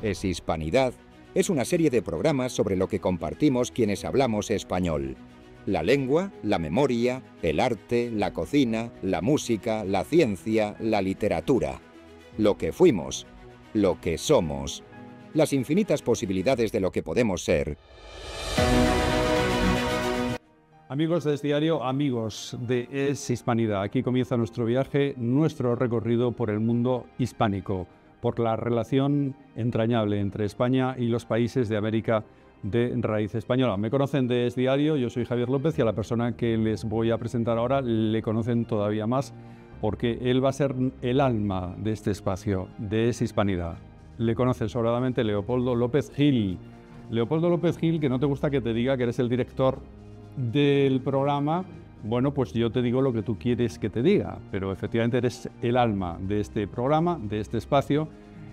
Es Hispanidad es una serie de programas sobre lo que compartimos quienes hablamos español. La lengua, la memoria, el arte, la cocina, la música, la ciencia, la literatura. Lo que fuimos, lo que somos, las infinitas posibilidades de lo que podemos ser. Amigos de Es Diario, amigos de Es Hispanidad, aquí comienza nuestro viaje, nuestro recorrido por el mundo hispánico, por la relación entrañable entre España y los países de América de raíz española. Me conocen de Es Diario, yo soy Javier López y a la persona que les voy a presentar ahora le conocen todavía más porque él va a ser el alma de este espacio, de Es Hispanidad. Le conocen sobradamente Leopoldo López Gil. Leopoldo López Gil, que no te gusta que te diga que eres el director del programa, bueno, pues yo te digo lo que tú quieres que te diga, pero efectivamente eres el alma de este programa, de este espacio,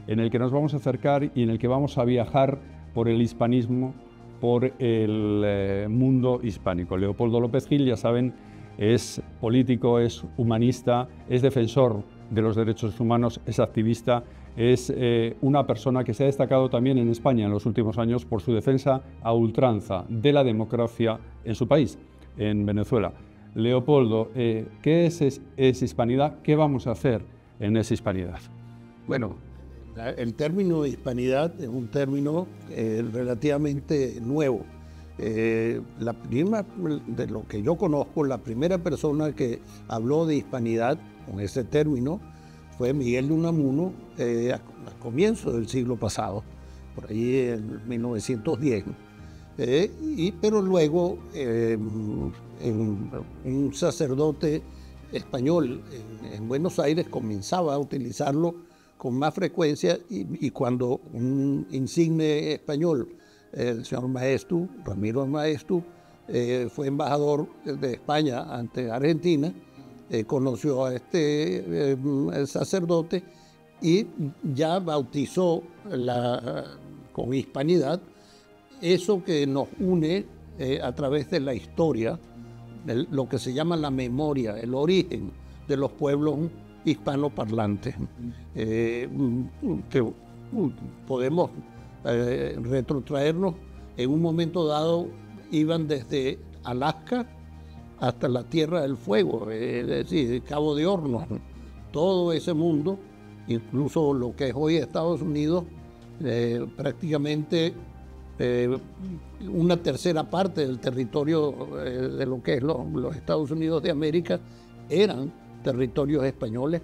en el que nos vamos a acercar y en el que vamos a viajar por el hispanismo, por el mundo hispánico. Leopoldo López Gil, ya saben, es político, es humanista, es defensor de los derechos humanos, es activista, es una persona que se ha destacado también en España en los últimos años por su defensa a ultranza de la democracia en su país, en Venezuela. Leopoldo, ¿qué es Hispanidad? ¿Qué vamos a hacer en Es Hispanidad? Bueno, el término hispanidad es un término relativamente nuevo. De lo que yo conozco, la primera persona que habló de hispanidad con ese término fue Miguel de Unamuno a comienzos del siglo pasado, por ahí en 1910. Pero luego un sacerdote español en Buenos Aires comenzaba a utilizarlo con más frecuencia y cuando un insigne español, el señor Maeztu, Ramiro Maeztu, fue embajador de España ante Argentina, conoció a este sacerdote y ya bautizó con hispanidad eso que nos une a través de la historia, lo que se llama la memoria, el origen de los pueblos hispanoparlantes. Que podemos retrotraernos, en un momento dado iban desde Alaska hasta la Tierra del Fuego, es decir, Cabo de Hornos, todo ese mundo, incluso lo que es hoy Estados Unidos, prácticamente una tercera parte del territorio de lo que es los Estados Unidos de América eran territorios españoles,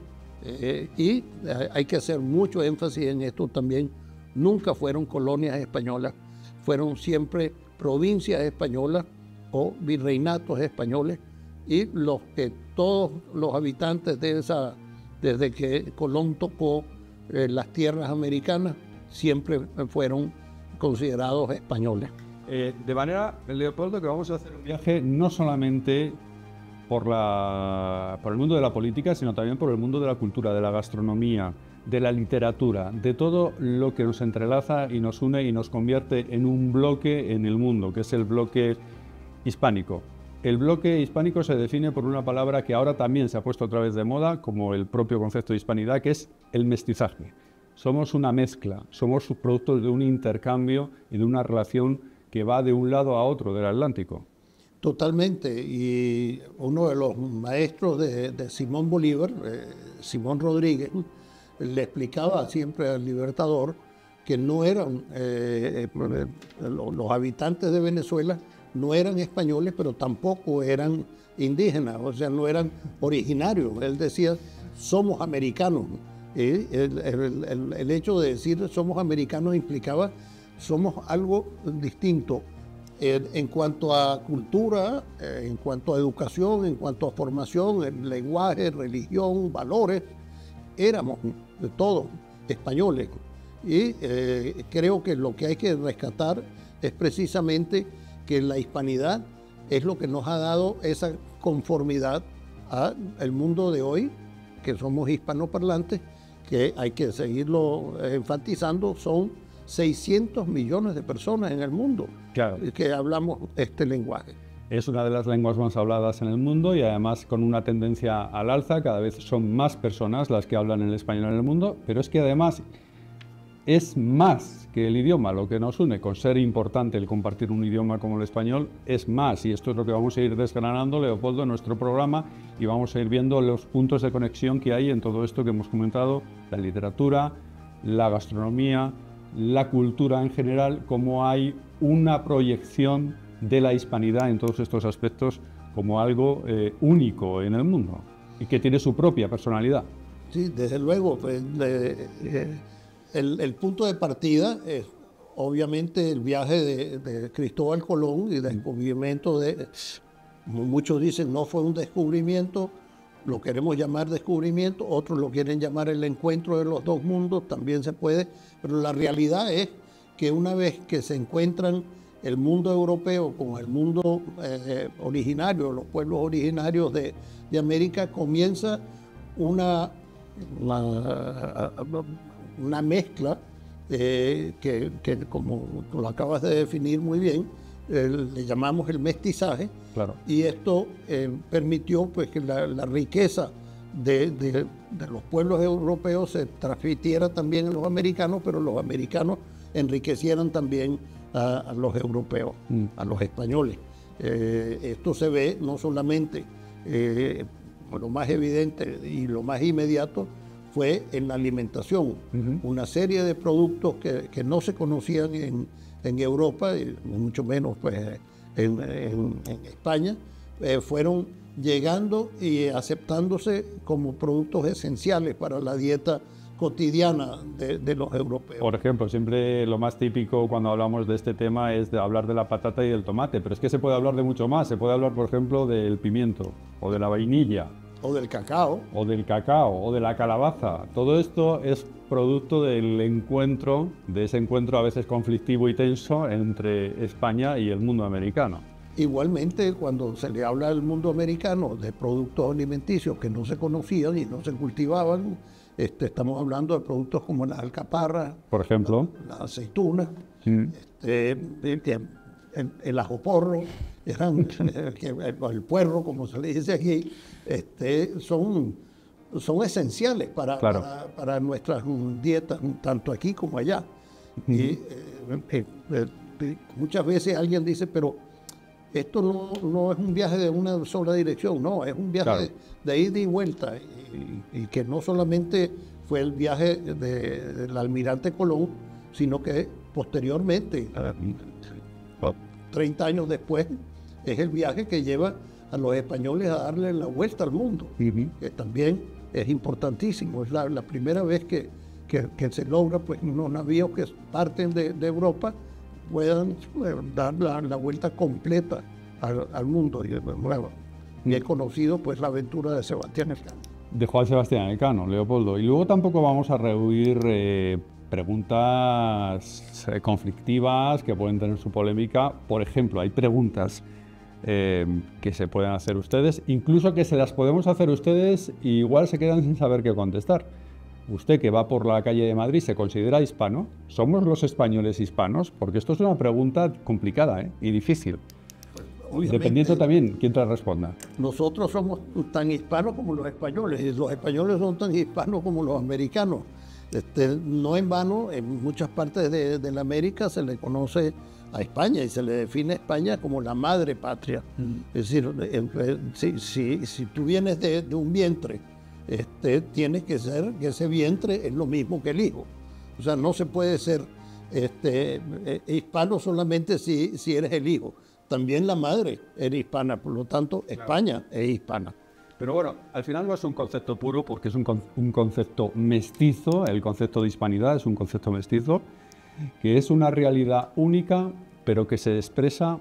y hay que hacer mucho énfasis en esto también. Nunca fueron colonias españolas, fueron siempre provincias españolas o virreinatos españoles, y todos los habitantes desde que Colón tocó las tierras americanas, siempre fueron considerados españoles. De manera, Leopoldo, que vamos a hacer un viaje no solamente por el mundo de la política, sino también por el mundo de la cultura, de la gastronomía, de la literatura, de todo lo que nos entrelaza y nos une y nos convierte en un bloque en el mundo, que es el bloque hispánico. El bloque hispánico se define por una palabra que ahora también se ha puesto otra vez de moda, como el propio concepto de hispanidad, que es el mestizaje. Somos una mezcla, somos subproductos de un intercambio y de una relación que va de un lado a otro del Atlántico. Totalmente, y uno de los maestros de Simón Bolívar, Simón Rodríguez, le explicaba siempre al Libertador que no eran, los habitantes de Venezuela no eran españoles, pero tampoco eran indígenas, o sea, no eran originarios. Él decía, somos americanos. El hecho de decir somos americanos implicaba somos algo distinto en cuanto a cultura, en cuanto a educación, en cuanto a formación, lenguaje, religión, valores. Éramos de todos españoles, y creo que lo que hay que rescatar es precisamente que la hispanidad es lo que nos ha dado esa conformidad al mundo de hoy, que somos hispanoparlantes, que hay que seguirlo enfatizando. Son 600 millones de personas en el mundo, claro, que hablamos este lenguaje. Es una de las lenguas más habladas en el mundo y además con una tendencia al alza. Cada vez son más personas las que hablan el español en el mundo, pero es que además es más que el idioma, lo que nos une. Con ser importante el compartir un idioma como el español es más, y esto es lo que vamos a ir desgranando, Leopoldo, en nuestro programa, y vamos a ir viendo los puntos de conexión que hay en todo esto que hemos comentado, la literatura, la gastronomía, la cultura en general, cómo hay una proyección de la hispanidad en todos estos aspectos como algo único en el mundo y que tiene su propia personalidad. Sí, desde luego. Pues, el punto de partida es obviamente el viaje de Cristóbal Colón y el descubrimiento de, como muchos dicen, no fue un descubrimiento, lo queremos llamar descubrimiento, otros lo quieren llamar el encuentro de los dos mundos, también se puede, pero la realidad es que una vez que se encuentran el mundo europeo con el mundo originario, los pueblos originarios de América, comienza una mezcla que como tú lo acabas de definir muy bien, le llamamos el mestizaje. Claro. Y esto permitió pues, que la riqueza de los pueblos europeos se transmitiera también a los americanos, pero los americanos enriquecieran también a los europeos, a los españoles. Esto se ve no solamente, lo más evidente y lo más inmediato fue en la alimentación. Una serie de productos que no se conocían en Europa, y mucho menos pues, en España, fueron llegando y aceptándose como productos esenciales para la dieta cotidiana de los europeos. Por ejemplo, siempre lo más típico cuando hablamos de este tema es de hablar de la patata y del tomate, pero es que se puede hablar de mucho más. Se puede hablar, por ejemplo, del pimiento o de la vainilla. O del cacao. O del cacao, o de la calabaza. Todo esto es producto del encuentro, de ese encuentro a veces conflictivo y tenso entre España y el mundo americano. Igualmente, cuando se le habla al mundo americano de productos alimenticios que no se conocían y no se cultivaban, estamos hablando de productos como las alcaparras, por ejemplo, las aceitunas, el ajo porro, el puerro, como se le dice aquí, son esenciales para nuestras dietas, tanto aquí como allá. Y muchas veces alguien dice, pero esto no es un viaje de una sola dirección, no, es un viaje de ida y vuelta, y que no solamente fue el viaje del almirante Colón, sino que posteriormente, 30 años después, es el viaje que lleva a los españoles a darle la vuelta al mundo, que también es importantísimo. Es la primera vez que se logra pues, unos navíos que parten de Europa puedan dar la vuelta completa al mundo. Y he conocido pues, la aventura de Sebastián Elcano. De Juan Sebastián Elcano, Leopoldo. Y luego tampoco vamos a rehuir preguntas conflictivas que pueden tener su polémica. Por ejemplo, hay preguntas que se pueden hacer ustedes, incluso que se las podemos hacer ustedes y igual se quedan sin saber qué contestar. Usted que va por la calle de Madrid, ¿se considera hispano? ¿Somos los españoles hispanos? Porque esto es una pregunta complicada y difícil. Dependiendo también quién te la responda. Nosotros somos tan hispanos como los españoles, y los españoles son tan hispanos como los americanos. No en vano, en muchas partes de la América se le conoce a España y se le define a España como la madre patria. Es decir, si tú vienes de un vientre, tienes que ser que ese vientre es lo mismo que el hijo. O sea, no se puede ser hispano solamente si eres el hijo. También la madre era hispana, por lo tanto, España es hispana. Pero bueno, al final no es un concepto puro porque es un concepto mestizo. El concepto de hispanidad es un concepto mestizo que es una realidad única, pero que se expresa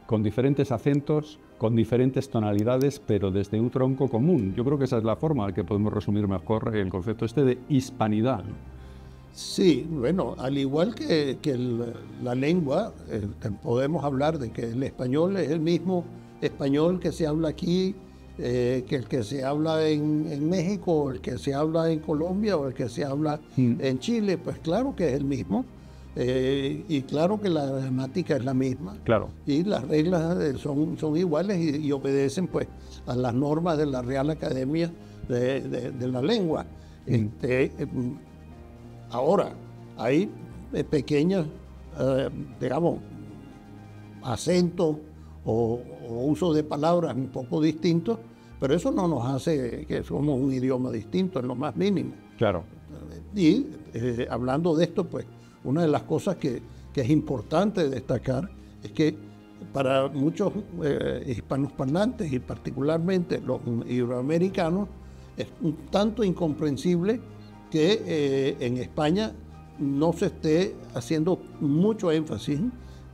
con diferentes acentos, con diferentes tonalidades, pero desde un tronco común. Yo creo que esa es la forma en que podemos resumir mejor el concepto de hispanidad. Sí, bueno, al igual que la lengua, podemos hablar de que el español es el mismo español que se habla aquí, que el que se habla en México, o el que se habla en Colombia, o el que se habla en Chile. Pues claro que es el mismo. Y claro que la gramática es la misma. Claro. Y las reglas son iguales y obedecen pues a las normas de la Real Academia de la Lengua. Ahora, hay pequeñas, digamos, acentos o uso de palabras un poco distintos, pero eso no nos hace que somos un idioma distinto en lo más mínimo. Claro. Y hablando de esto, pues una de las cosas que es importante destacar es que para muchos hispanosparlantes y particularmente los iberoamericanos es un tanto incomprensible que en España no se esté haciendo mucho énfasis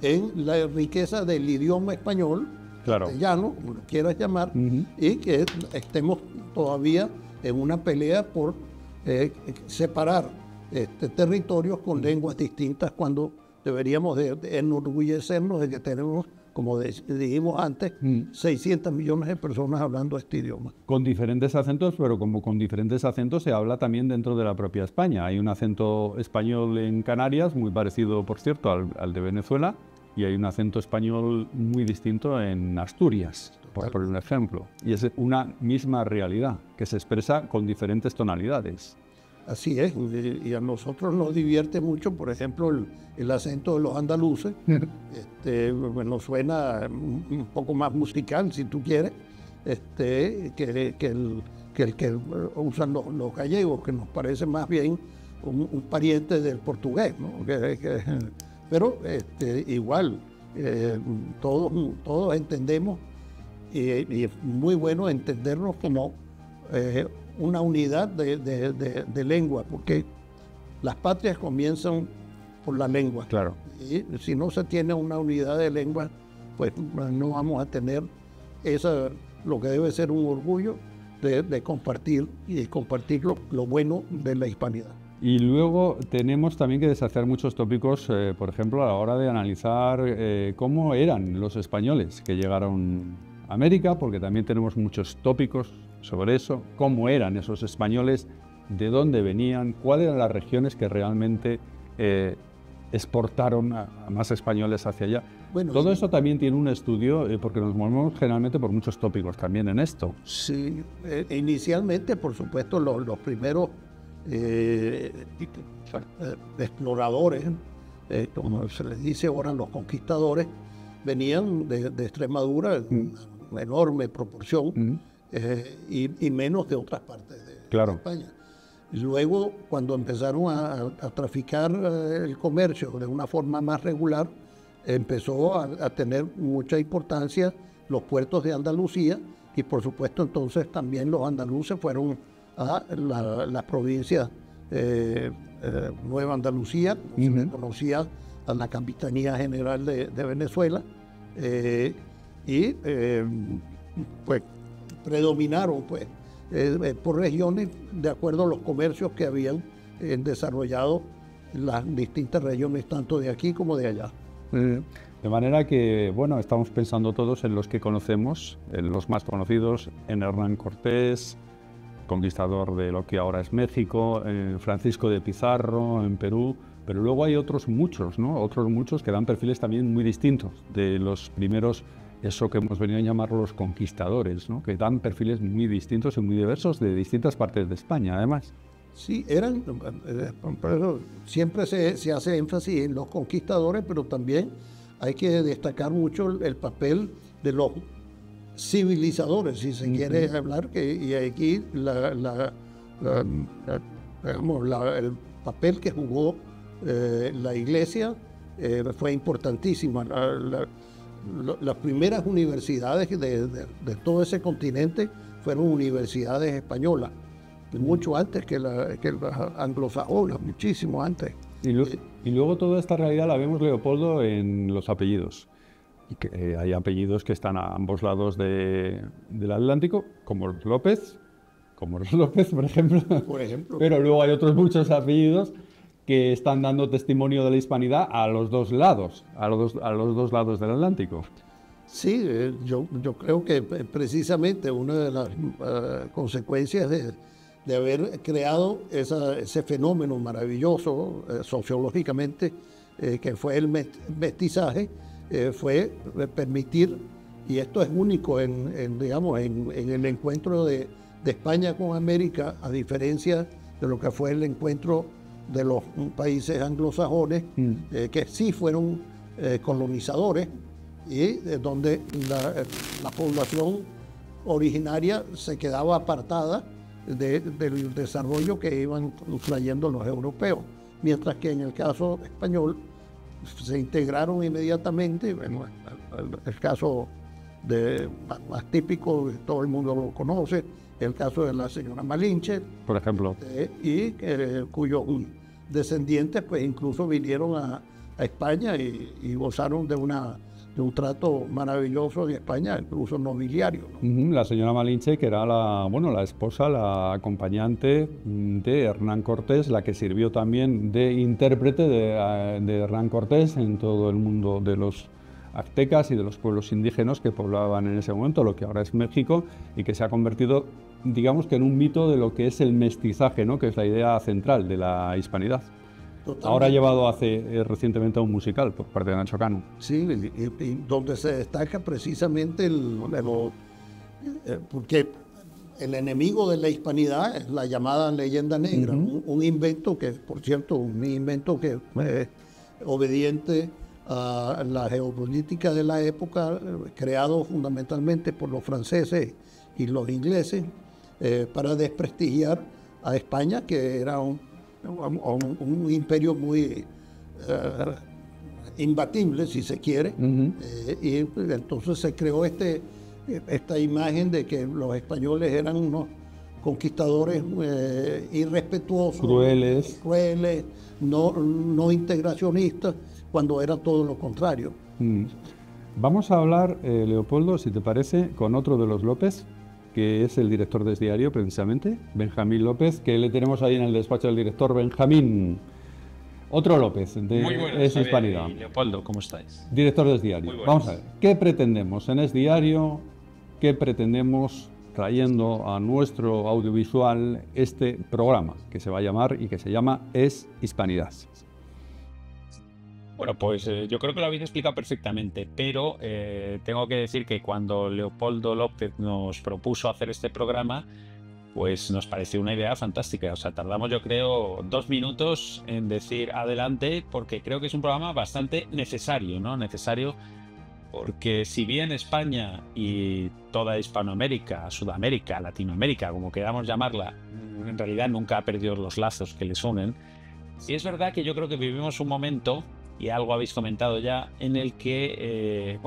en la riqueza del idioma español, Claro. castellano, como lo quieras llamar, y que estemos todavía en una pelea por separar territorios con lenguas distintas cuando deberíamos de enorgullecernos de que tenemos, como dijimos antes, 600 millones de personas hablando este idioma. Con diferentes acentos, pero como con diferentes acentos se habla también dentro de la propia España. Hay un acento español en Canarias, muy parecido, por cierto, al de Venezuela, y hay un acento español muy distinto en Asturias, por poner un ejemplo. Y es una misma realidad, que se expresa con diferentes tonalidades. Así es, y a nosotros nos divierte mucho, por ejemplo, el acento de los andaluces. Bueno, suena un poco más musical, si tú quieres, que el que usan los gallegos, que nos parece más bien un pariente del portugués, ¿no? Pero igual, todos entendemos, y es muy bueno entendernos como una unidad de lengua, porque las patrias comienzan por la lengua. Claro. Y si no se tiene una unidad de lengua, pues no vamos a tener lo que debe ser un orgullo de compartir y compartir lo bueno de la hispanidad. Y luego tenemos también que deshacer muchos tópicos, por ejemplo, a la hora de analizar cómo eran los españoles que llegaron a América, porque también tenemos muchos tópicos sobre eso, cómo eran esos españoles, de dónde venían, cuáles eran las regiones que realmente exportaron a más españoles hacia allá. Bueno, todo eso también tiene un estudio, porque nos movemos generalmente por muchos tópicos también en esto. Sí, inicialmente, por supuesto, los primeros exploradores, como se les dice ahora, los conquistadores, venían de Extremadura, una enorme proporción, y menos de otras partes de España. Luego, cuando empezaron a traficar el comercio de una forma más regular, empezó a tener mucha importancia los puertos de Andalucía, y por supuesto entonces también los andaluces fueron a las provincias Nueva Andalucía, se le conocía a la Capitanía General de Venezuela, y pues predominaron pues por regiones de acuerdo a los comercios que habían desarrollado las distintas regiones, tanto de aquí como de allá. De manera que, bueno, estamos pensando todos en los que conocemos, en los más conocidos, en Hernán Cortés, conquistador de lo que ahora es México, Francisco de Pizarro en Perú, pero luego hay otros muchos, ¿no? Otros muchos que dan perfiles también muy distintos de los primeros, eso que hemos venido a llamar los conquistadores, ¿no? Que dan perfiles muy distintos y muy diversos de distintas partes de España, además. Sí, pero siempre se hace énfasis en los conquistadores, pero también hay que destacar mucho el papel de los civilizadores, si se quiere hablar, y aquí el papel que jugó la Iglesia fue importantísimo. Las primeras universidades de todo ese continente fueron universidades españolas, mucho antes que las anglosajonas, muchísimo antes. Y luego toda esta realidad la vemos, Leopoldo, en los apellidos. Y que hay apellidos que están a ambos lados del Atlántico, como los López, por ejemplo. Pero luego hay otros muchos apellidos que están dando testimonio de la hispanidad a los dos lados, a los dos lados del Atlántico. Sí, yo creo que precisamente una de las consecuencias de haber creado ese fenómeno maravilloso sociológicamente, que fue el mestizaje, fue permitir, y esto es único en el encuentro de España con América, a diferencia de lo que fue el encuentro de los países anglosajones, que sí fueron colonizadores, y donde la población originaria se quedaba apartada del desarrollo que iban trayendo los europeos, mientras que en el caso español se integraron inmediatamente. Bueno, el caso más típico, todo el mundo lo conoce, el caso de la señora Malinche, por ejemplo, y cuyos descendientes pues incluso vinieron a España y gozaron de un trato maravilloso en España, incluso nobiliario, ¿no? La señora Malinche, que era la esposa, la acompañante de Hernán Cortés, la que sirvió también de intérprete de Hernán Cortés en todo el mundo de los aztecas y de los pueblos indígenas que poblaban en ese momento, lo que ahora es México, y que se ha convertido, digamos que en un mito de lo que es el mestizaje, ¿no? Que es la idea central de la hispanidad. Totalmente. Ahora llevado recientemente a un musical por parte de Nacho Cano. Sí, y donde se destaca precisamente porque el enemigo de la hispanidad es la llamada leyenda negra, un invento que, por cierto, es obediente a la geopolítica de la época, creado fundamentalmente por los franceses y los ingleses, para desprestigiar a España, que era un imperio muy imbatible, si se quiere, y entonces se creó esta imagen de que los españoles eran unos conquistadores irrespetuosos, crueles, no integracionistas, cuando era todo lo contrario. Vamos a hablar, Leopoldo, si te parece, con otro de los López, que es el director de este diario, precisamente, Benjamín López, que le tenemos ahí en el despacho del director. Benjamín, otro López, de Es Hispanidad. Leopoldo, ¿cómo estáis? Director de Es Diario. Vamos a ver, ¿qué pretendemos en Es Diario? ¿Qué pretendemos trayendo a nuestro audiovisual este programa, que se va a llamar y que se llama Es Hispanidad? Bueno, pues yo creo que lo habéis explicado perfectamente, pero tengo que decir que cuando Leopoldo López nos propuso hacer este programa, pues nos pareció una idea fantástica. O sea, tardamos, yo creo, 2 minutos en decir adelante, porque creo que es un programa bastante necesario, ¿no? Necesario porque si bien España y toda Hispanoamérica, Sudamérica, Latinoamérica, como queramos llamarla, en realidad nunca ha perdido los lazos que les unen, sí es verdad que yo creo que vivimos un momento, y algo habéis comentado ya, en el que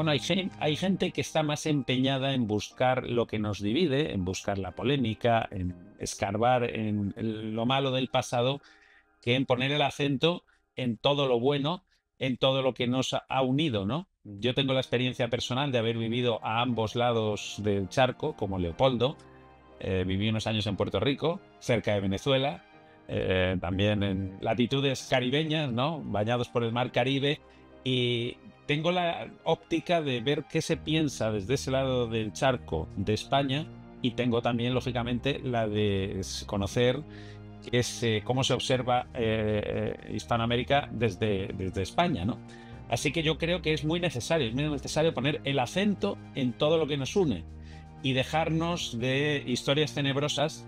hay gente que está más empeñada en buscar lo que nos divide, en buscar la polémica, en escarbar en lo malo del pasado, que en poner el acento en todo lo bueno, en todo lo que nos ha unido, ¿no? Yo tengo la experiencia personal de haber vivido a ambos lados del charco, como Leopoldo. Viví unos años en Puerto Rico, cerca de Venezuela, también en latitudes caribeñas, ¿no? Bañados por el mar Caribe, y tengo la óptica de ver qué se piensa desde ese lado del charco de España, y tengo también, lógicamente, la de conocer cómo se observa Hispanoamérica desde España, ¿no? Así que yo creo que es muy necesario poner el acento en todo lo que nos une y dejarnos de historias tenebrosas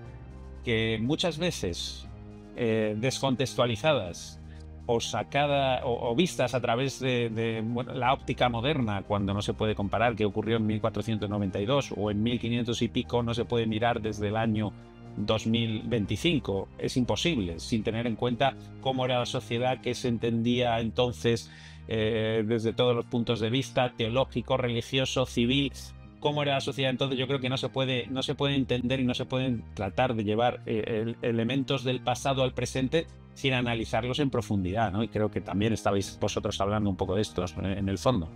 que muchas veces descontextualizadas o vistas a través de la óptica moderna, cuando no se puede comparar qué ocurrió en 1492 o en 1500 y pico, no se puede mirar desde el año 2025, es imposible, sin tener en cuenta cómo era la sociedad, que se entendía entonces desde todos los puntos de vista, teológico, religioso, civil, cómo era la sociedad entonces. Yo creo que no se puede entender y no se pueden tratar de llevar elementos del pasado al presente sin analizarlos en profundidad, ¿no? Y creo que también estabais vosotros hablando un poco de esto en el fondo.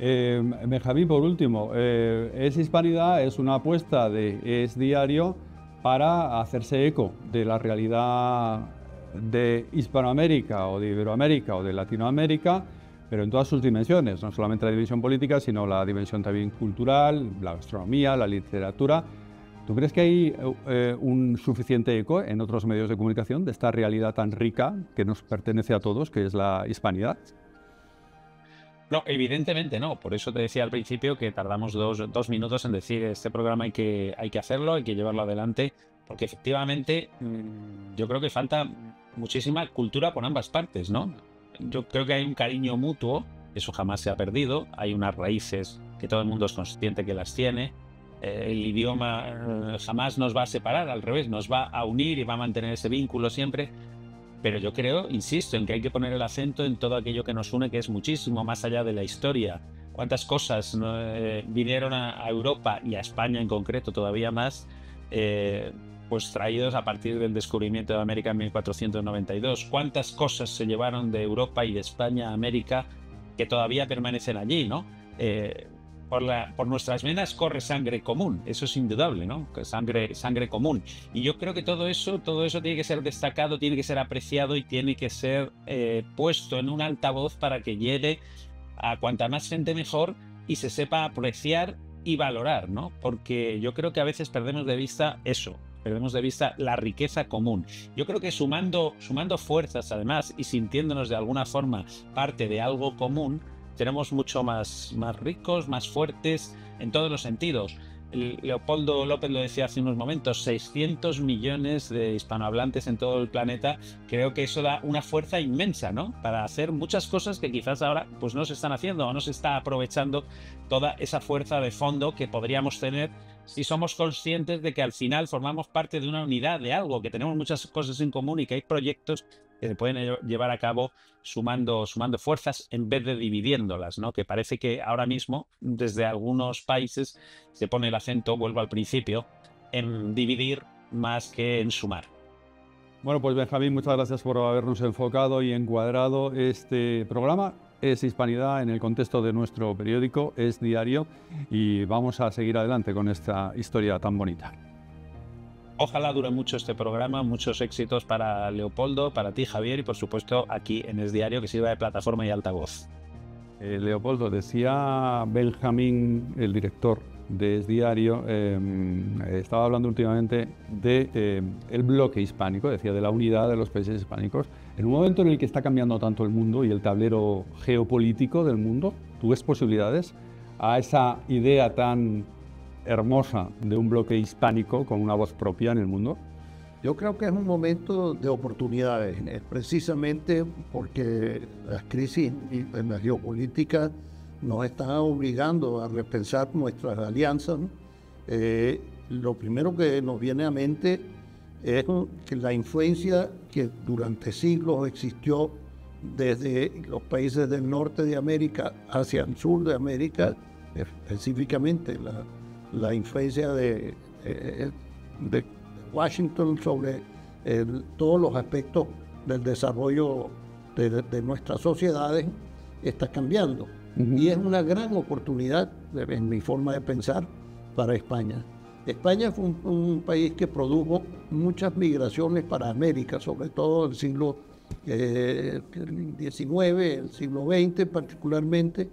Benjamín, por último, Es Hispanidad es una apuesta de Es Diario para hacerse eco de la realidad de Hispanoamérica o de Iberoamérica o de Latinoamérica, pero en todas sus dimensiones, no solamente la dimensión política, sino la dimensión también cultural, la gastronomía, la literatura. ¿Tú crees que hay un suficiente eco en otros medios de comunicación de esta realidad tan rica que nos pertenece a todos, que es la hispanidad? No, evidentemente no. Por eso te decía al principio que tardamos dos minutos en decir este programa hay que hacerlo, hay que llevarlo adelante, porque efectivamente yo creo que falta muchísima cultura por ambas partes, ¿no? Yo creo que hay un cariño mutuo, eso jamás se ha perdido, hay unas raíces que todo el mundo es consciente que las tiene. El idioma jamás nos va a separar, al revés, nos va a unir y va a mantener ese vínculo siempre. Pero yo creo, insisto, en que hay que poner el acento en todo aquello que nos une, que es muchísimo más allá de la historia. Cuántas cosas vinieron a Europa y a España en concreto todavía más, pues traídos a partir del descubrimiento de América en 1492. Cuántas cosas se llevaron de Europa y de España a América que todavía permanecen allí, ¿no? Por nuestras venas corre sangre común, eso es indudable, ¿no? Sangre común. Y yo creo que todo eso tiene que ser destacado, tiene que ser apreciado y tiene que ser puesto en un altavoz para que llegue a cuanta más gente mejor y se sepa apreciar y valorar, ¿no? Porque yo creo que a veces perdemos de vista eso, perdemos de vista la riqueza común. Yo creo que sumando fuerzas además y sintiéndonos de alguna forma parte de algo común, tenemos mucho más ricos, más fuertes en todos los sentidos. Leopoldo López lo decía hace unos momentos, 600 millones de hispanohablantes en todo el planeta. Creo que eso da una fuerza inmensa, ¿no? Para hacer muchas cosas que quizás ahora pues no se están haciendo o no se está aprovechando toda esa fuerza de fondo que podríamos tener si somos conscientes de que al final formamos parte de una unidad, de algo, que tenemos muchas cosas en común y que hay proyectos que se pueden llevar a cabo sumando fuerzas en vez de dividiéndolas, ¿no? Que parece que ahora mismo desde algunos países se pone el acento, vuelvo al principio, en dividir más que en sumar. Bueno, pues Benjamín, muchas gracias por habernos enfocado y encuadrado este programa. Es Hispanidad en el contexto de nuestro periódico, Es Diario, y vamos a seguir adelante con esta historia tan bonita. Ojalá dure mucho este programa, muchos éxitos para Leopoldo, para ti, Javier, y por supuesto aquí en Es Diario, que sirva de plataforma y altavoz. Leopoldo, decía Benjamín, el director de Es Diario, estaba hablando últimamente de el bloque hispánico, decía de la unidad de los países hispánicos. En un momento en el que está cambiando tanto el mundo y el tablero geopolítico del mundo, ¿tú ves posibilidades a esa idea tan hermosa de un bloque hispánico con una voz propia en el mundo? Yo creo que es un momento de oportunidades, precisamente porque las crisis en la geopolítica nos están obligando a repensar nuestras alianzas, ¿no? Lo primero que nos viene a mente es que la influencia que durante siglos existió desde los países del norte de América hacia el sur de América, específicamente la influencia de Washington sobre todos los aspectos del desarrollo de nuestras sociedades, está cambiando. Y es una gran oportunidad, en mi forma de pensar, para España. España fue un país que produjo muchas migraciones para América, sobre todo el siglo XIX, el siglo XX particularmente,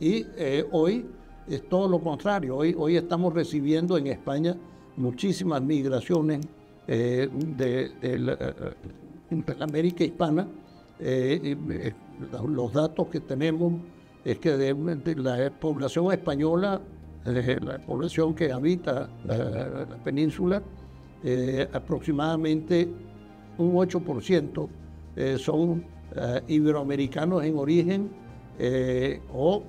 y hoy es todo lo contrario. Hoy estamos recibiendo en España muchísimas migraciones de la América hispana. Los datos que tenemos es que de la población española, la población que habita la península, aproximadamente un 8% son iberoamericanos en origen o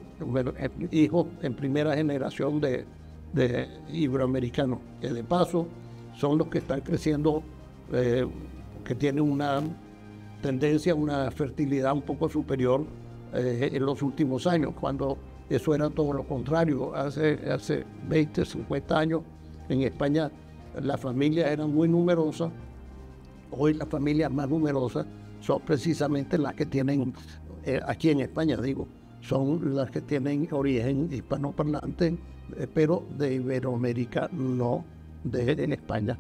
hijos en primera generación de iberoamericanos, que de paso son los que están creciendo, que tienen una tendencia a una fertilidad un poco superior en los últimos años, cuando eso era todo lo contrario. Hace 20, 50 años en España las familias eran muy numerosas. Hoy las familias más numerosas son precisamente las que tienen, aquí en España digo, son las que tienen origen hispanoparlante, pero de Iberoamérica, no en España.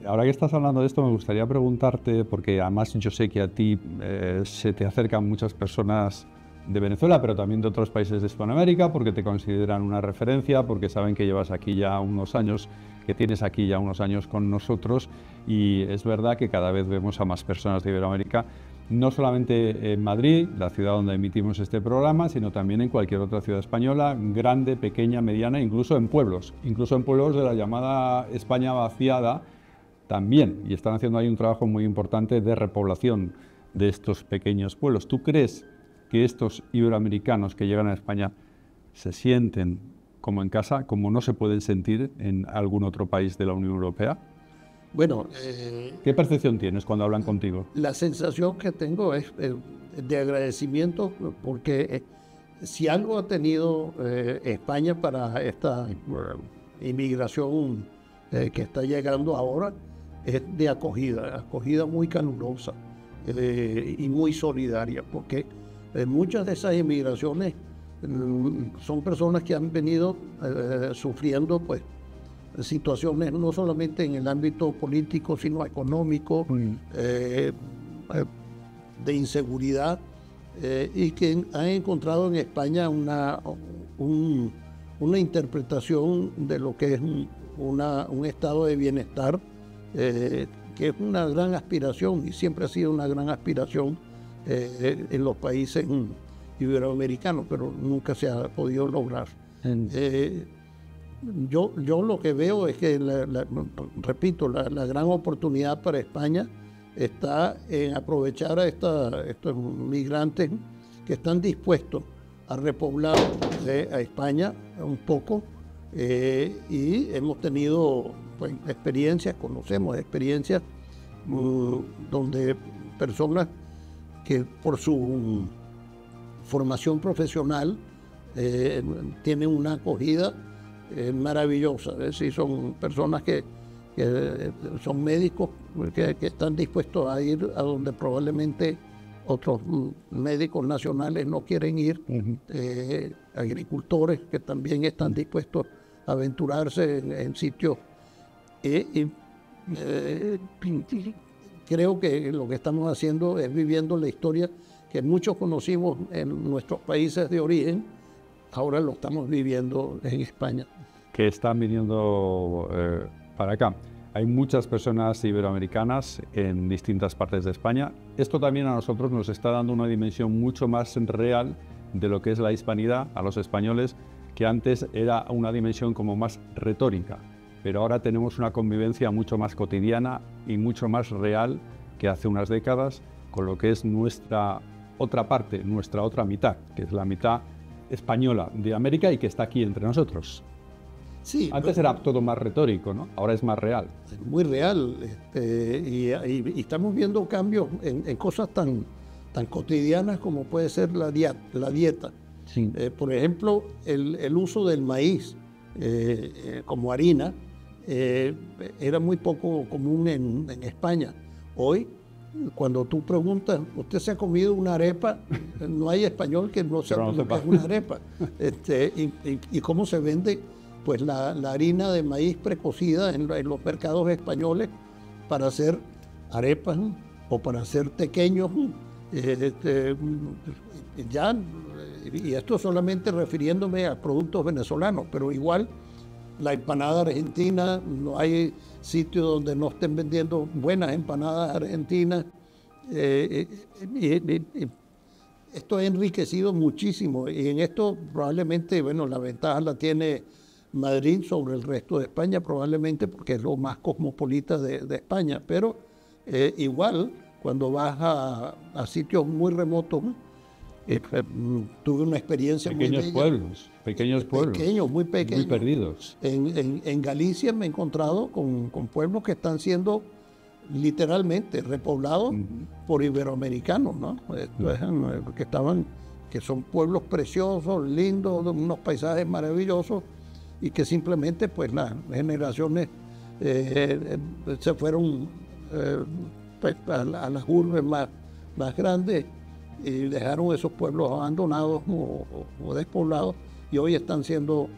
Ahora que estás hablando de esto, me gustaría preguntarte, porque además yo sé que a ti se te acercan muchas personas de Venezuela, pero también de otros países de Hispanoamérica, porque te consideran una referencia, porque saben que llevas aquí ya unos años, que tienes aquí ya unos años con nosotros, y es verdad que cada vez vemos a más personas de Iberoamérica no solamente en Madrid, la ciudad donde emitimos este programa, sino también en cualquier otra ciudad española, grande, pequeña, mediana, incluso en pueblos de la llamada España vaciada también, y están haciendo ahí un trabajo muy importante de repoblación de estos pequeños pueblos. ¿Tú crees que estos iberoamericanos que llegan a España se sienten como en casa, como no se pueden sentir en algún otro país de la Unión Europea? Bueno, ¿qué percepción tienes cuando hablan contigo? la sensación que tengo es de agradecimiento, porque si algo ha tenido España para esta inmigración que está llegando ahora, es de acogida muy calurosa y muy solidaria, porque muchas de esas inmigraciones son personas que han venido sufriendo pues situaciones no solamente en el ámbito político, sino económico, de inseguridad, y que han encontrado en España una interpretación de lo que es un estado de bienestar, que es una gran aspiración y siempre ha sido una gran aspiración en los países iberoamericanos, pero nunca se ha podido lograr. Yo lo que veo es que, repito, la gran oportunidad para España está en aprovechar a estos migrantes que están dispuestos a repoblar a España un poco, y hemos tenido pues, conocemos experiencias donde personas que por su formación profesional tienen una acogida maravillosa. Es decir, son personas que son médicos que están dispuestos a ir a donde probablemente otros médicos nacionales no quieren ir, agricultores que también están dispuestos a aventurarse en sitios. Creo que lo que estamos haciendo es viviendo la historia que muchos conocimos en nuestros países de origen, ahora lo estamos viviendo en España. Que están viniendo para acá. Hay muchas personas iberoamericanas en distintas partes de España. Esto también a nosotros nos está dando una dimensión mucho más real de lo que es la hispanidad a los españoles, que antes era una dimensión como más retórica, pero ahora tenemos una convivencia mucho más cotidiana y mucho más real que hace unas décadas, con lo que es nuestra otra parte, nuestra otra mitad, que es la mitad española de América y que está aquí entre nosotros. Sí, antes era todo más retórico, ¿no? Ahora es más real. Muy real, y estamos viendo cambios en cosas tan cotidianas como puede ser la dieta. Sí. Por ejemplo, el uso del maíz como harina era muy poco común en España. Hoy, cuando tú preguntas, ¿usted se ha comido una arepa? No hay español que no sepa lo que es una arepa. Y cómo se vende pues la harina de maíz precocida en los mercados españoles para hacer arepas o para hacer tequeños. Y esto solamente refiriéndome a productos venezolanos, pero igual la empanada argentina, no hay sitio donde no estén vendiendo buenas empanadas argentinas. Esto ha enriquecido muchísimo, y en esto probablemente, bueno, la ventaja la tiene Madrid sobre el resto de España, probablemente porque es lo más cosmopolita de España, pero igual cuando vas a sitios muy remotos, tuve una experiencia muy bella. Pequeños pueblos, muy pequeños, muy perdidos. En Galicia me he encontrado con pueblos que están siendo literalmente repoblados por iberoamericanos, ¿no? Que son pueblos preciosos, lindos, unos paisajes maravillosos, y que simplemente pues las generaciones se fueron pues, a las urbes más grandes y dejaron esos pueblos abandonados o despoblados, y hoy están siendo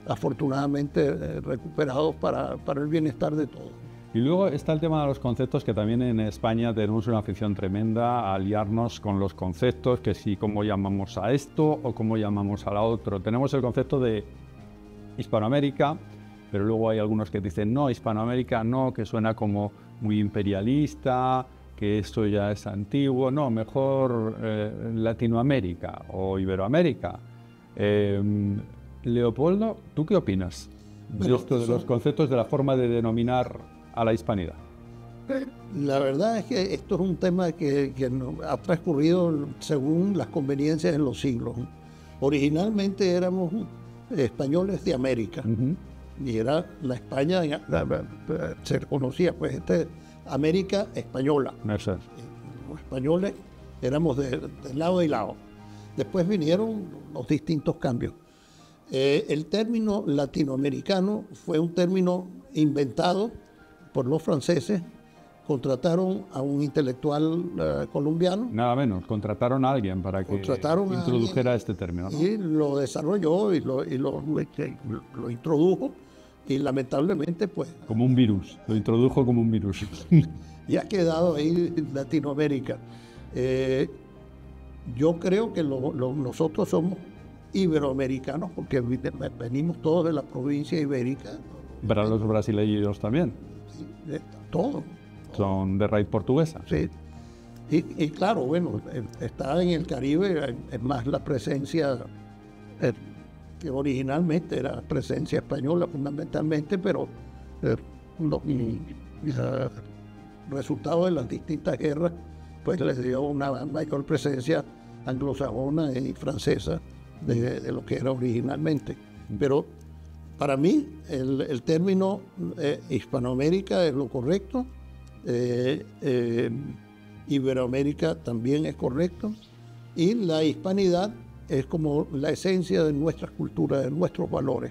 afortunadamente recuperados para el bienestar de todos. Y luego está el tema de los conceptos, que también en España tenemos una afición tremenda a liarnos con los conceptos, que si cómo llamamos a esto o cómo llamamos a la otro. Tenemos el concepto de Hispanoamérica, pero luego hay algunos que dicen no, Hispanoamérica no, que suena como muy imperialista, que esto ya es antiguo, no, mejor Latinoamérica o Iberoamérica. Leopoldo, ¿tú qué opinas de esto, de los conceptos, de la forma de denominar a la hispanidad? La verdad es que esto es un tema que ha transcurrido según las conveniencias en los siglos. Originalmente éramos españoles de América, y era la España, se conocía pues América española. Los españoles éramos de lado y lado. Después vinieron los distintos cambios. El término latinoamericano fue un término inventado por los franceses. Contrataron a un intelectual colombiano. Nada menos, contrataron a alguien para que introdujera este término, ¿no? Y lo desarrolló y lo introdujo, y lamentablemente pues... Como un virus, lo introdujo como un virus. Y ha quedado ahí Latinoamérica. Yo creo que nosotros somos iberoamericanos porque venimos todos de la provincia ibérica. Para los brasileños también. Sí, todos. Son de raíz portuguesa. Sí. Y claro, bueno, está en el Caribe, es más la presencia que originalmente era presencia española fundamentalmente, pero resultado de las distintas guerras, pues les dio una mayor presencia anglosajona y francesa de lo que era originalmente. Pero para mí el término Hispanoamérica es lo correcto. Iberoamérica también es correcto, y la hispanidad es como la esencia de nuestras culturas, de nuestros valores.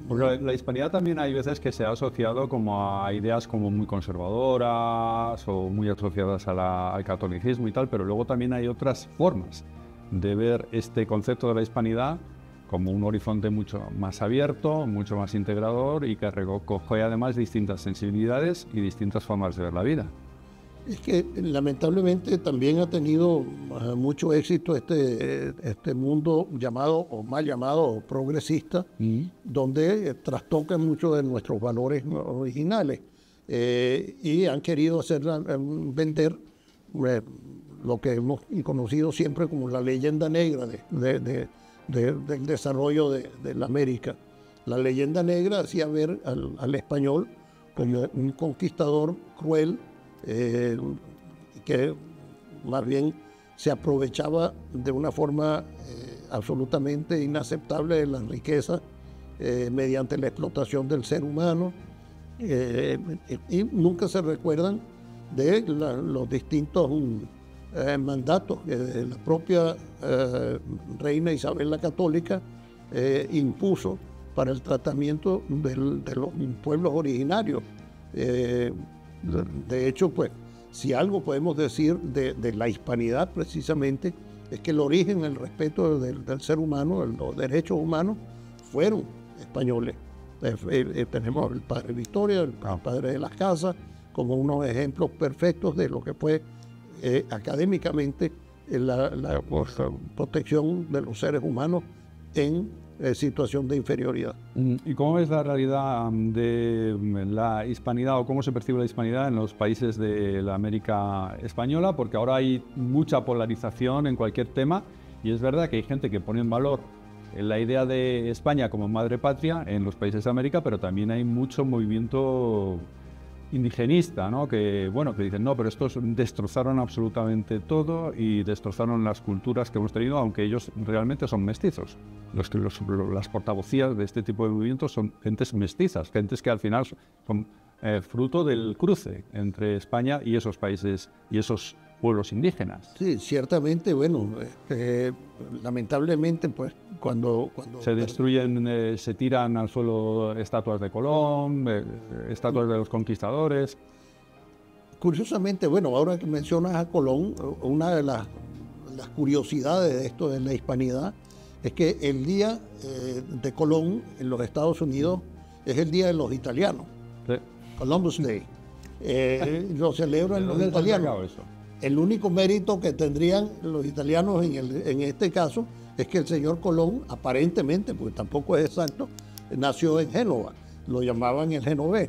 Porque la hispanidad también hay veces que se ha asociado como a ideas como muy conservadoras o muy asociadas al catolicismo y tal, pero luego también hay otras formas de ver este concepto de la hispanidad como un horizonte mucho más abierto, mucho más integrador, y que recoge además distintas sensibilidades y distintas formas de ver la vida. Es que lamentablemente también ha tenido mucho éxito este mundo llamado, o mal llamado, progresista, donde trastocan muchos de nuestros valores originales, y han querido vender lo que hemos conocido siempre como la leyenda negra del desarrollo de la América. La leyenda negra hacía ver al español como un conquistador cruel, que más bien se aprovechaba de una forma absolutamente inaceptable de la riqueza mediante la explotación del ser humano, y nunca se recuerdan de los distintos mandatos que la propia reina Isabel la Católica impuso para el tratamiento de los pueblos originarios. De hecho, pues, si algo podemos decir de la hispanidad precisamente, es que el origen, el respeto del ser humano, los derechos humanos, fueron españoles. Tenemos el padre Victoria, el padre de las casas, como unos ejemplos perfectos de lo que fue académicamente la protección de los seres humanos en situación de inferioridad. ¿Y cómo es la realidad de la hispanidad, o cómo se percibe la hispanidad en los países de la América española? Porque ahora hay mucha polarización en cualquier tema, y es verdad que hay gente que pone en valor la idea de España como madre patria en los países de América, pero también hay mucho movimiento indigenista, ¿no? Que dicen, no, pero estos destrozaron absolutamente todo y destrozaron las culturas que hemos tenido, aunque ellos realmente son mestizos. Las portavocías de este tipo de movimientos son gentes mestizas, gentes que al final son fruto del cruce entre España y esos países y esos pueblos indígenas. Sí, ciertamente, bueno, lamentablemente, pues, cuando se destruyen, se tiran al suelo estatuas de Colón, estatuas de los conquistadores. Curiosamente, bueno, ahora que mencionas a Colón, una de las curiosidades de esto de la hispanidad es que el día de Colón en los Estados Unidos es el día de los italianos, sí. Columbus Day. Lo celebran los italianos. Eso? El único mérito que tendrían los italianos en este caso es que el señor Colón, aparentemente, porque tampoco es exacto, nació en Génova, lo llamaban el genovés,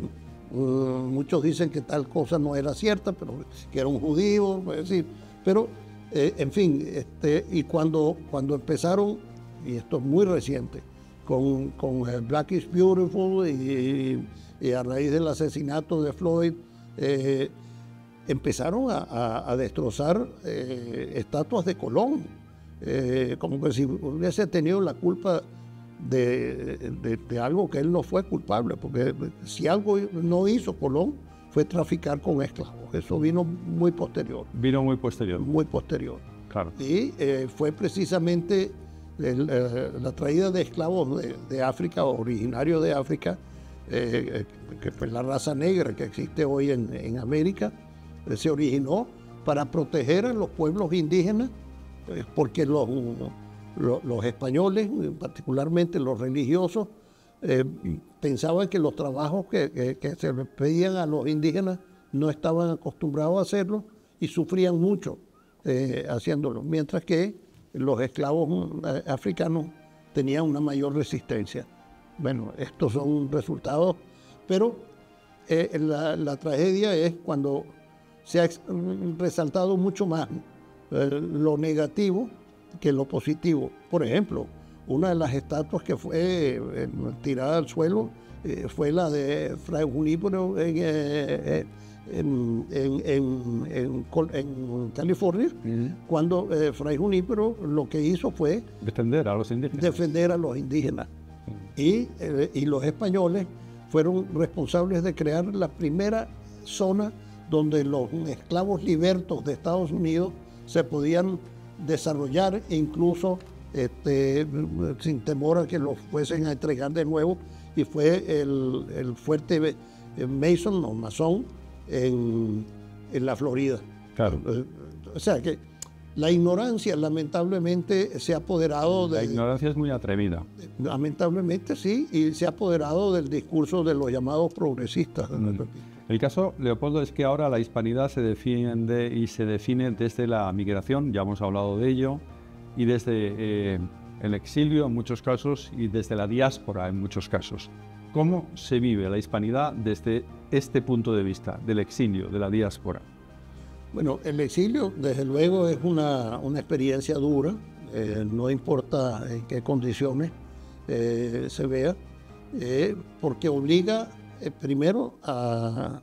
Muchos dicen que tal cosa no era cierta, pero que era un judío, es decir, pero en fin, y cuando empezaron, y esto es muy reciente, con Black is Beautiful y a raíz del asesinato de Floyd, empezaron a destrozar estatuas de Colón, como que si hubiese tenido la culpa de algo que él no fue culpable, porque si algo no hizo Colón fue traficar con esclavos. Eso vino muy posterior. Vino muy posterior. Muy posterior. Claro. Y fue precisamente la traída de esclavos de África, originarios de África, que fue la raza negra que existe hoy en América, se originó para proteger a los pueblos indígenas, porque los españoles, particularmente los religiosos, pensaban que los trabajos que se les pedían a los indígenas no estaban acostumbrados a hacerlo y sufrían mucho haciéndolo, mientras que los esclavos africanos tenían una mayor resistencia. Bueno, estos son resultados, pero la tragedia es cuando se ha resaltado mucho más lo negativo que lo positivo. Por ejemplo, una de las estatuas que fue tirada al suelo fue la de Fray Junípero en California, cuando Fray Junípero lo que hizo fue defender a los indígenas. Y los españoles fueron responsables de crear la primera zona donde los esclavos libertos de Estados Unidos se podían desarrollar e incluso sin temor a que los fuesen a entregar de nuevo, y fue el fuerte Mason o Masón en la Florida. Claro. O sea que la ignorancia lamentablemente se ha apoderado de... La ignorancia es muy atrevida. Lamentablemente sí, y se ha apoderado del discurso de los llamados progresistas. El caso, Leopoldo, es que ahora la hispanidad se defiende y se define desde la migración, ya hemos hablado de ello, y desde el exilio en muchos casos y desde la diáspora en muchos casos. ¿Cómo se vive la hispanidad desde este punto de vista, del exilio, de la diáspora? Bueno, el exilio, desde luego, es una experiencia dura, no importa en qué condiciones se vea, porque obliga primero a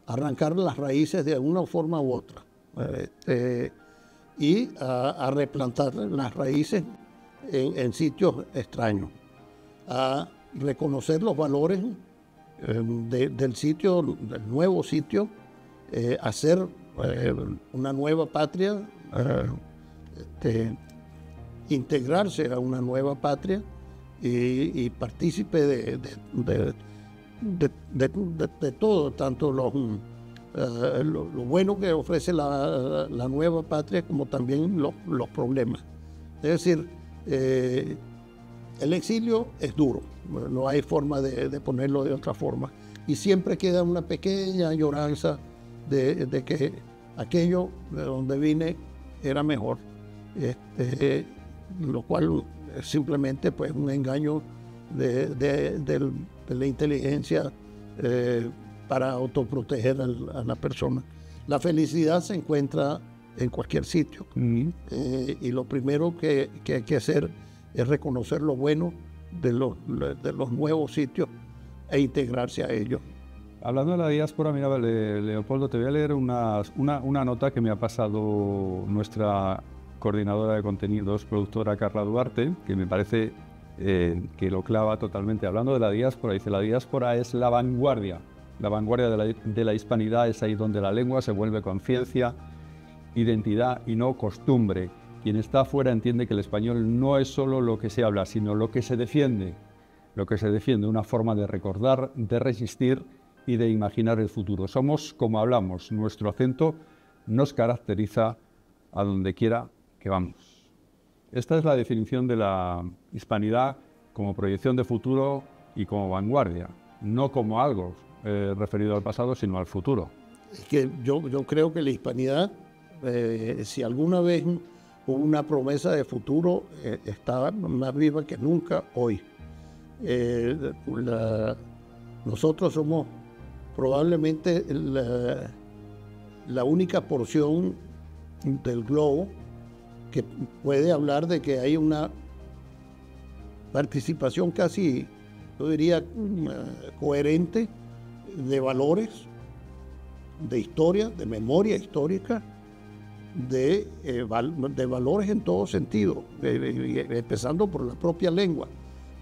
arrancar las raíces de una forma u otra y a replantar las raíces en sitios extraños, a reconocer los valores del sitio, del nuevo sitio, hacer una nueva patria, integrarse a una nueva patria y partícipe de todo, tanto lo bueno que ofrece la nueva patria como también los problemas. Es decir, el exilio es duro, no hay forma de ponerlo de otra forma, y siempre queda una pequeña añoranza de que aquello de donde vine era mejor, lo cual es simplemente pues un engaño de la inteligencia para autoproteger a la persona. La felicidad se encuentra en cualquier sitio, y lo primero que hay que hacer es reconocer lo bueno de los nuevos sitios e integrarse a ellos. Hablando de la diáspora, mira, Leopoldo, te voy a leer una nota que me ha pasado nuestra coordinadora de contenidos, productora Carla Duarte, que me parece que lo clava totalmente. Hablando de la diáspora, dice: la diáspora es la vanguardia de la hispanidad, es ahí donde la lengua se vuelve conciencia, identidad y no costumbre. Quien está afuera entiende que el español no es solo lo que se habla, sino lo que se defiende, una forma de recordar, de resistir y de imaginar el futuro. Somos como hablamos, nuestro acento nos caracteriza a donde quiera que vamos. Esta es la definición de la hispanidad como proyección de futuro y como vanguardia, no como algo referido al pasado, sino al futuro. Es que yo creo que la hispanidad, si alguna vez hubo una promesa de futuro, está más viva que nunca hoy. Nosotros somos probablemente la única porción del globo que puede hablar de que hay una participación casi, yo diría, coherente de valores, de historia, de memoria histórica, de valores en todo sentido, empezando por la propia lengua,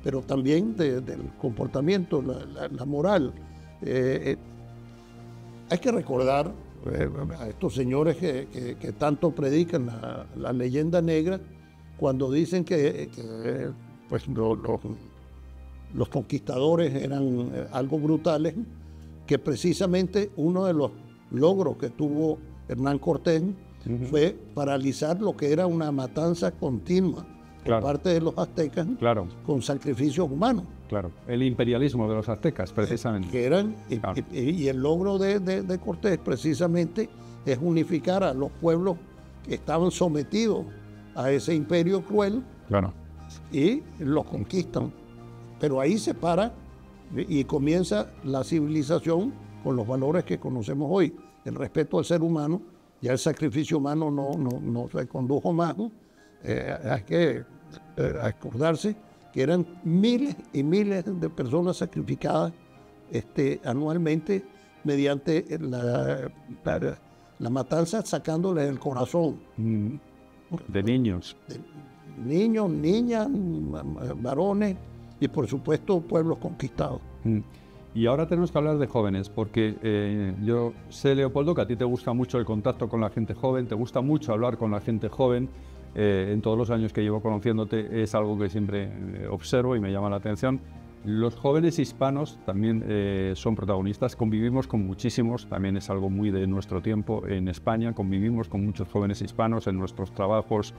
pero también del comportamiento, la moral. Hay que recordar a estos señores que tanto predican la leyenda negra cuando dicen que pues los conquistadores eran algo brutales, que precisamente uno de los logros que tuvo Hernán Cortés fue paralizar lo que era una matanza continua por parte de los aztecas con sacrificios humanos. Claro, el imperialismo de los aztecas, precisamente. Que eran, y el logro de Cortés precisamente es unificar a los pueblos que estaban sometidos a ese imperio cruel y los conquistan. Pero ahí se para y comienza la civilización con los valores que conocemos hoy. El respeto al ser humano, ya el sacrificio humano no se condujo más. Hay que acordarse que eran miles y miles de personas sacrificadas anualmente mediante la matanza, sacándoles el corazón. De niños. Niños, niñas, varones y por supuesto pueblos conquistados. Y ahora tenemos que hablar de jóvenes, porque yo sé, Leopoldo, que a ti te gusta mucho el contacto con la gente joven, te gusta mucho hablar con la gente joven. En todos los años que llevo conociéndote es algo que siempre observo y me llama la atención. Los jóvenes hispanos también son protagonistas, convivimos con muchísimos, también es algo muy de nuestro tiempo en España, convivimos con muchos jóvenes hispanos en nuestros trabajos,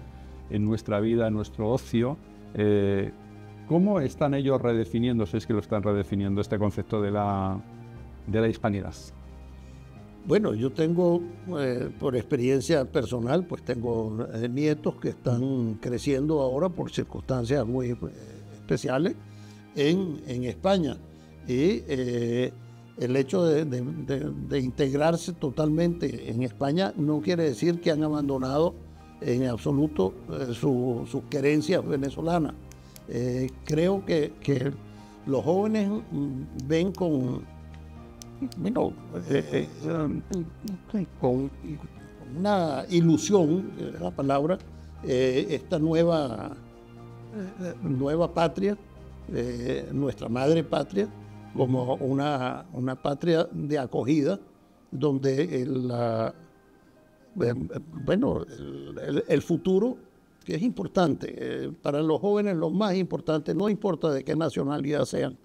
en nuestra vida, en nuestro ocio. ¿Cómo están ellos redefiniendo, si es que lo están redefiniendo, este concepto de la hispanidad? Bueno, yo tengo, por experiencia personal, pues tengo nietos que están creciendo ahora por circunstancias muy especiales en España. Y el hecho de integrarse totalmente en España no quiere decir que han abandonado en absoluto sus querencias venezolanas. Creo que los jóvenes ven con una ilusión, la palabra, esta nueva patria, nuestra madre patria, como una patria de acogida, donde el futuro, que es importante, para los jóvenes lo más importante, no importa de qué nacionalidad sean,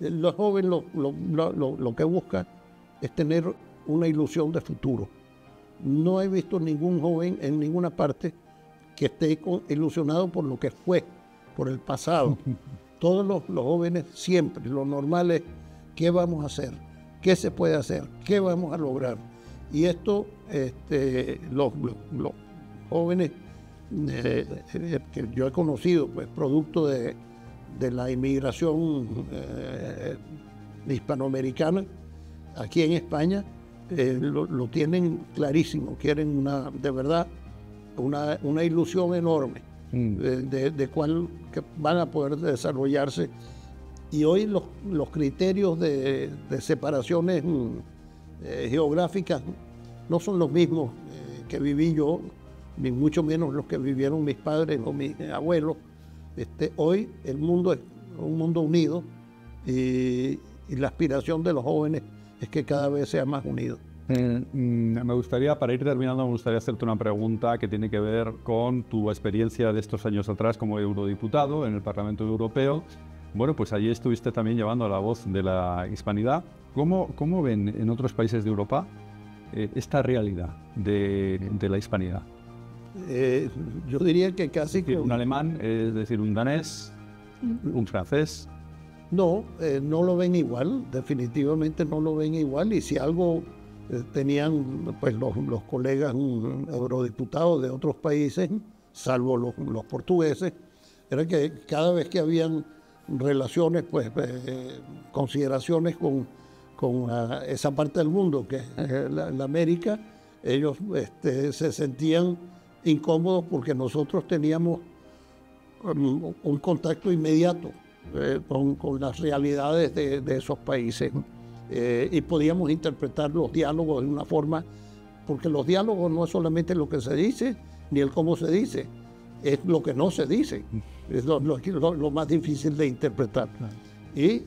los jóvenes lo que buscan es tener una ilusión de futuro. No he visto ningún joven en ninguna parte que esté ilusionado por lo que fue, por el pasado. Todos los jóvenes siempre, lo normal es qué vamos a hacer, qué se puede hacer, qué vamos a lograr. Y esto, los jóvenes que yo he conocido, pues producto de la inmigración hispanoamericana aquí en España, lo tienen clarísimo, quieren de verdad una ilusión enorme de cuál que van a poder desarrollarse. Y hoy los criterios de separaciones geográficas no son los mismos que viví yo, ni mucho menos los que vivieron mis padres o mis abuelos. Hoy el mundo es un mundo unido y la aspiración de los jóvenes es que cada vez sea más unido. Me gustaría, para ir terminando, me gustaría hacerte una pregunta que tiene que ver con tu experiencia de estos años atrás como eurodiputado en el Parlamento Europeo. Bueno, pues allí estuviste también llevando la voz de la hispanidad. ¿Cómo ven en otros países de Europa esta realidad de la hispanidad? Yo diría que casi que un alemán, es decir, un danés, un francés. No lo ven igual, definitivamente no lo ven igual. Y si algo tenían pues los colegas eurodiputados de otros países, salvo los portugueses, era que cada vez que habían relaciones, pues consideraciones con esa parte del mundo que es la América. Ellos se sentían incómodos porque nosotros teníamos un contacto inmediato con las realidades de esos países, y podíamos interpretar los diálogos de una forma, porque los diálogos no es solamente lo que se dice ni el cómo se dice, es lo que no se dice, es lo más difícil de interpretar. Y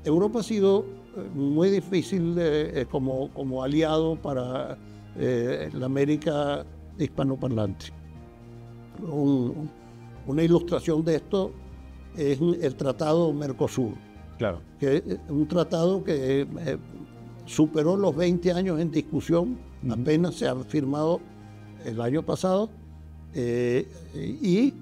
Europa ha sido muy difícil como aliado para la América hispanoparlante. Una ilustración de esto es el Tratado Mercosur. Claro. Que es un tratado que superó los 20 años en discusión, apenas se ha firmado el año pasado, y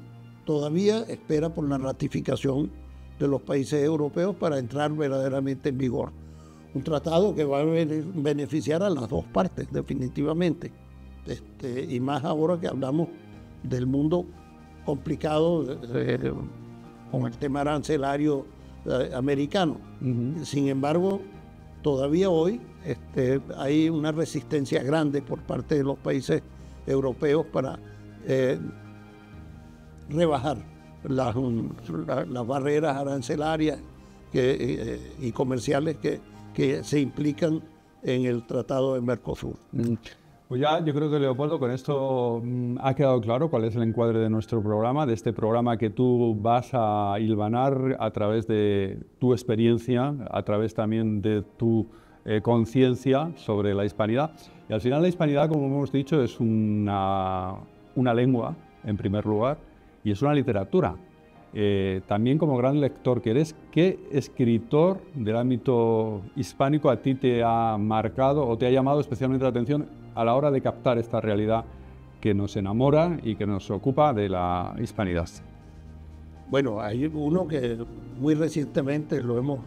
todavía espera por la ratificación de los países europeos para entrar verdaderamente en vigor. Un tratado que va a beneficiar a las dos partes, definitivamente. Y más ahora que hablamos del mundo complicado con el tema arancelario americano. Sin embargo, todavía hoy hay una resistencia grande por parte de los países europeos para rebajar las barreras arancelarias y comerciales que se implican en el Tratado de Mercosur. Pues ya yo creo que, Leopoldo, con esto ha quedado claro cuál es el encuadre de nuestro programa, de este programa que tú vas a hilvanar a través de tu experiencia, a través también de tu conciencia sobre la hispanidad. Y al final la hispanidad, como hemos dicho, es una lengua, en primer lugar, y es una literatura. También, como gran lector que eres, ¿qué escritor del ámbito hispánico a ti te ha marcado o te ha llamado especialmente la atención a la hora de captar esta realidad que nos enamora y que nos ocupa de la hispanidad? Bueno, hay uno que muy recientemente lo hemos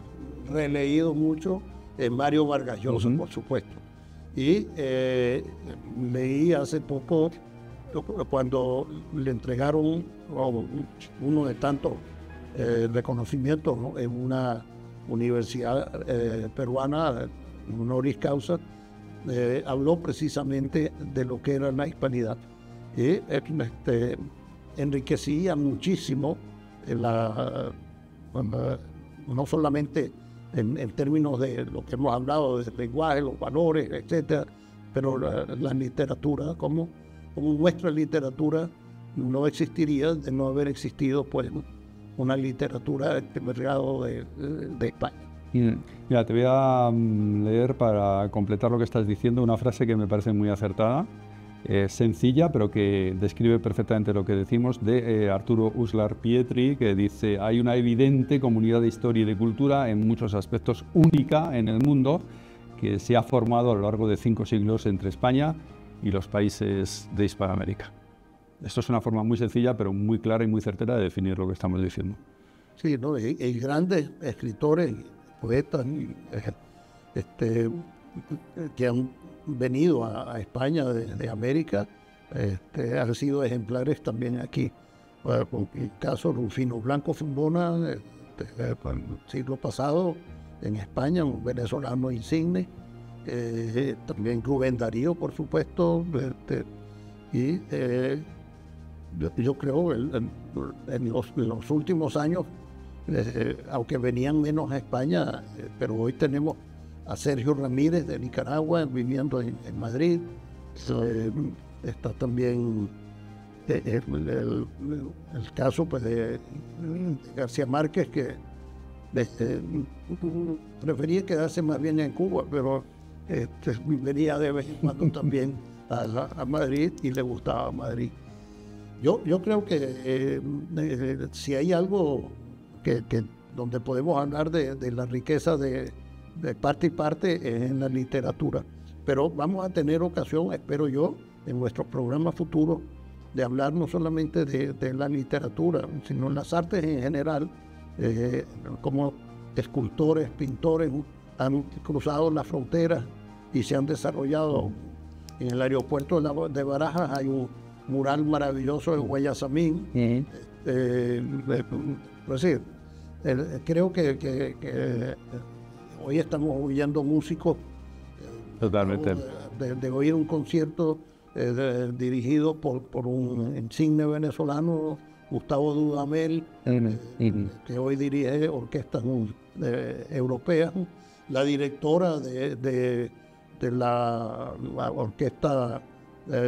releído mucho, Mario Vargas Llosa, por supuesto. Y leí hace poco, cuando le entregaron uno de tantos reconocimientos, ¿no?, en una universidad peruana, honoris causa, habló precisamente de lo que era la hispanidad. Y enriquecía muchísimo no solamente en términos de lo que hemos hablado, del lenguaje, los valores, etcétera, pero la literatura, como nuestra literatura no existiría de no haber existido, pues, una literatura de primer grado de España. Mira, te voy a leer, para completar lo que estás diciendo, una frase que me parece muy acertada, sencilla, pero que describe perfectamente lo que decimos, de Arturo Uslar Pietri, que dice: hay una evidente comunidad de historia y de cultura, en muchos aspectos única en el mundo, que se ha formado a lo largo de 5 siglos entre España y los países de Hispanoamérica. Esto es una forma muy sencilla, pero muy clara y muy certera de definir lo que estamos diciendo. Sí, ¿no? Y grandes escritores, poetas, que han venido a España de América, han sido ejemplares también aquí. Por el caso de Rufino Blanco Fombona, el siglo pasado en España, un venezolano insigne. También Rubén Darío, por supuesto, y yo creo en los últimos años, aunque venían menos a España, pero hoy tenemos a Sergio Ramírez de Nicaragua viviendo en Madrid. Está también el caso, pues, de García Márquez, que prefería quedarse más bien en Cuba, pero venía de vez en cuando también a Madrid y le gustaba Madrid. Yo creo que si hay algo donde podemos hablar de la riqueza de parte y parte, es en la literatura. Pero vamos a tener ocasión, espero yo, en nuestros programas futuros, de hablar no solamente de la literatura, sino en las artes en general, como escultores, pintores han cruzado las fronteras y se han desarrollado. En el aeropuerto de Barajas hay un mural maravilloso de Guayasamín, Pues sí, creo que hoy estamos oyendo músicos. Totalmente. De oír un concierto dirigido por un insigne venezolano, Gustavo Dudamel, que hoy dirige orquestas europeas. La directora de la Orquesta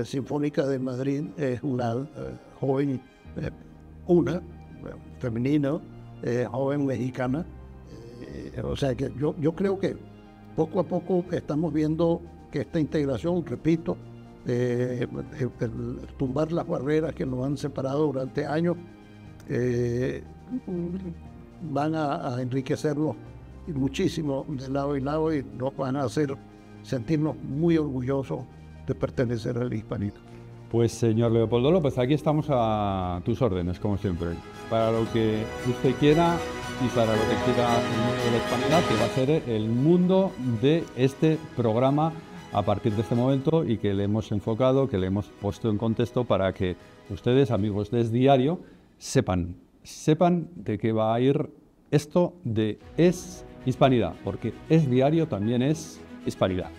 Sinfónica de Madrid es una joven, femenina, joven mexicana. O sea que yo creo que poco a poco estamos viendo que esta integración, repito, tumbar las barreras que nos han separado durante años, van a enriquecernos muchísimo de lado y lado y nos van a hacer sentirnos muy orgullosos de pertenecer a la hispanidad. Pues señor Leopoldo López, aquí estamos a tus órdenes, como siempre, para lo que usted quiera y para lo que quiera el mundo de la hispanidad, que va a ser el mundo de este programa a partir de este momento y que le hemos enfocado, que le hemos puesto en contexto para que ustedes, amigos de Es Diario, sepan de qué va a ir esto de Es Hispanidad, porque Es Diario también es hispanidad.